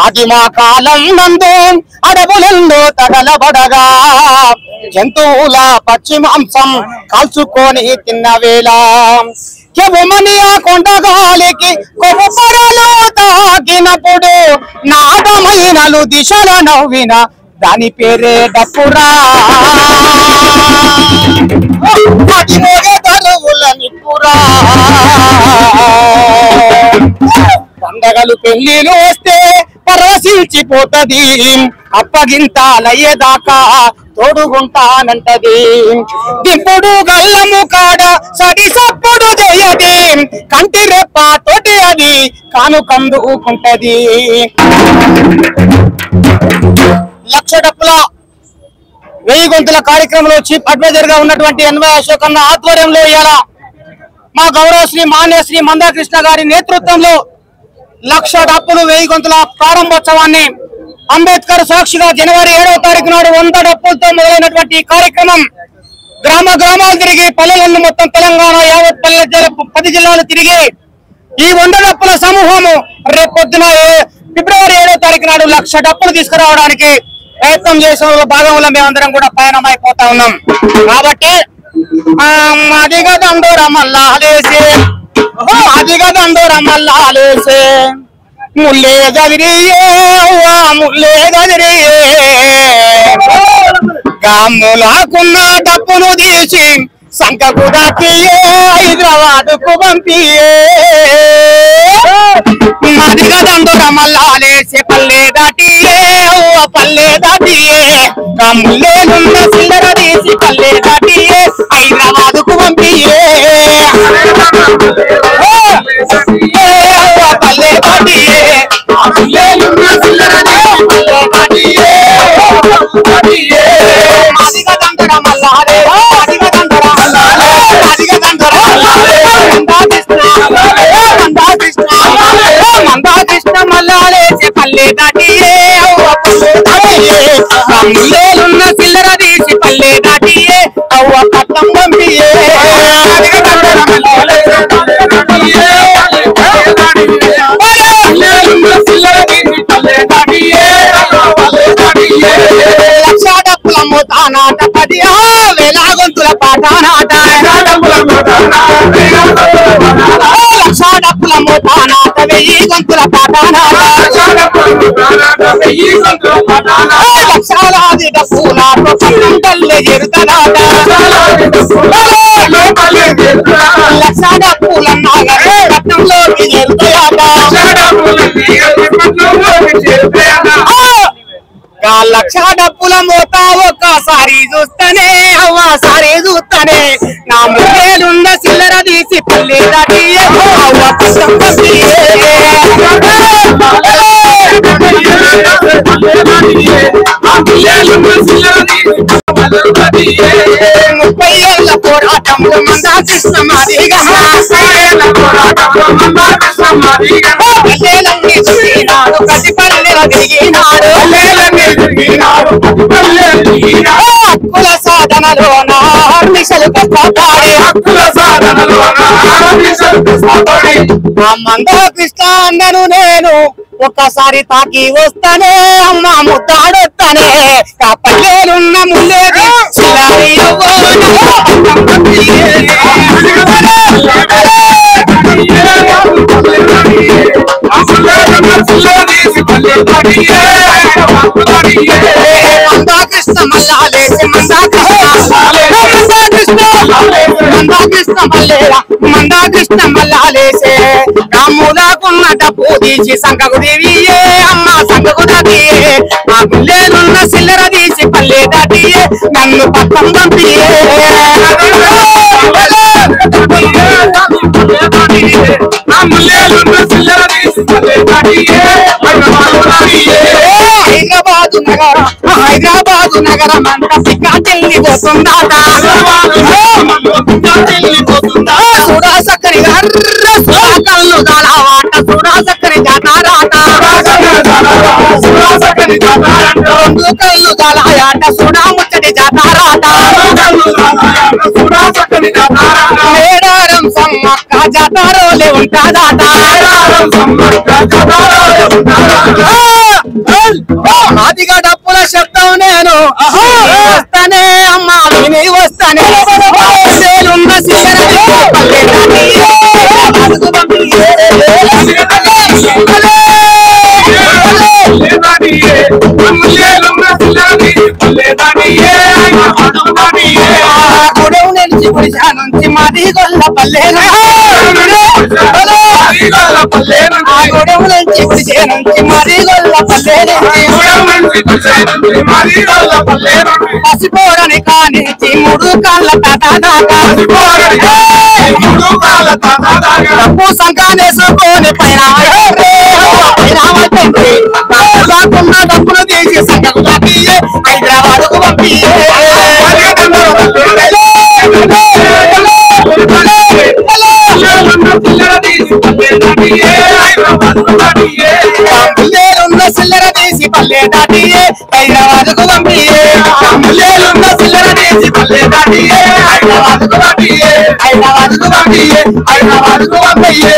ఆదిమా కాలం నందు అడవులలో తగలబడగా జంతువుల పచ్చి మాంసం కాల్చుకొని తిన్న వేళ చెవుమని ఆ కొండగాలికి కొవ్వు పొరలు తాకినప్పుడు నాదమైనలు దిశల నవ్విన దాని పేరే డప్పురా. అది మోగే తరువుల నిప్పురా. పండగలు పెళ్లిలు వస్తే పరవశించిపోతది, అప్పగింతాలయ్యేదాకా తోడుగుంటానంటది. దిప్పుడు గల్లము కాడ సడి సప్పుడు చేయది, కంటి రెప్ప తోటి అది కానుకందుకుంటది. లక్ష డప్పుల 1000 గొంతుల కార్యక్రమంలో చీఫ్ అడ్వైజర్ గా ఉన్నటువంటి ఎన్వై అశోక్ అన్న ఆధ్వర్యంలో ఇలా మా గౌరవ శ్రీ మాన్యశ్రీ మందాకృష్ణ గారి నేతృత్వంలో లక్ష డప్పులు 1000 గొంతుల ప్రారంభోత్సవాన్ని అంబేద్కర్ సాక్షిగా జనవరి 7వ తారీఖు నాడు 100 డప్పులతో మొదలైనటువంటి కార్యక్రమం గ్రామ గ్రామాలు తిరిగి పల్లెలను మొత్తం తెలంగాణ యావత్ 10 జిల్లాలు తిరిగి ఈ 100 డప్పుల సమూహము రేపొద్దున ఫిబ్రవరి 7వ తారీఖు నాడు లక్ష డప్పులు తీసుకురావడానికి ప్రయత్నం చేసే భాగంలో మేమందరం కూడా పయనమైపోతా ఉన్నాం. కాబట్టి అదిగా దండోర మల్లాలేసే, అదిగా దండోర మల్లాలేసే, ముల్లే గదిరియే ముల్లే గదిరియే, గాములాకున్న డప్పును తీసి సంకకు దాటియే హైదరాబాద్కు పంపియే. అదిగా దండోర మల్లాలేసే, పల్లె దాటియే పల్లె దాటియే, ముల్లేలున్న సిల్లర తీసి పల్లె దాటియే హైదరాబాద్కు పంపియే. పల్లె దాటియే ముల్లేలున్న సిల్లర పల్లె దాటియే. అదిగా దండోర మల్లాలే, అదిగా దండోర మల్లాలే, అదిగా దండోర మల్లాలే, మందాకృష్ణ మల్లాలేసే పల్లె దాటియే పల్లె దాటియే, ముల్లేలున్న సిల్లర తీసి పల్లె దాటియే అవ్వ పట్టం పంపియే. అదిగా దండోర మల్లాలే, లక్ష డప్పుల మోతానాట 10,000 గొంతుల పాటానాట, లక్ష డప్పుల మోతానాట 1000 గొంతుల పాటానాట, లక్షలాది డప్పులాట పల్లె ఎరుతనాట, లక్ష డప్పులన్నా పట్టంలోకి ఎరుతాయాట. లక్ష డప్పుల మోత ఒక్కసారి చూస్తేనే అవ్వసారి చూస్తేనే నా ముల్లేలున్న సిల్లర తీసి పల్లె దాటియే అవ్వ పట్టం పంపియే. 30 ఏళ్ల పోరాటంలో మందాకృష్ణ మాదిగా, పల్లెలన్నీ తిరిగినాడు ప్రతి పల్లెల తిరిగినాడు, హక్కుల సాధనలో నార్మిషలు కష్టపడి, మందాకృష్ణ అన్నను నేను ఒక్కసారి తాకి వస్తానే అమ్మ ముద్దాడొస్తానే, పల్లెలున్న ముల్లేది సిల్లారి మందాకృష్ణ మల్లాలేసే, మందాకృష్ణ మల్లాలేసే, రాములాకున్న డప్పు తీసి సంకకు దేవియే అమ్మ సంకకు దాటియే, ఆ గుల్లేలున్న సిల్లర తీసి పల్లె దాటియే నన్ను పక్కం పంపియే. హైదరాబాదు నగరం అంతా పికాటిల్లి పోతుందాట, చూడా సక్కరి కళ్ళు దాలావాట, చూడా సక్కరి జాతారాట, కళ్ళు దాలాయాట, చూడా ముచ్చటి జాతారాట, మేడారం సమ్మక్క జాతారోలే ఉంటాదాట, నాదిగా డప్పుల శబ్దం నేను వస్తానే అమ్మా విని వస్తానే గుడవు నిలిచి గుడిసా నుంచి మాది గొల్ల పల్లెను గుడవు నుంచి గుడిసే నుంచి మాది గొల్ల పల్లెను పసిపోరని కానించి మూడు కాళ్ళ డప్పు సంకానేసుకొని పైన కాకుండా డప్పులు తీసి సంఘం పంపియే హైదరాబాద్కు పంపియే సిల్లర తీసి పల్లె దాటియే హైదరాబాద్కు పంపియే సిల్లర తీసి పల్లె దాటియే హైదరాబాద్కు పంపియే హైదరాబాద్కు పంపియే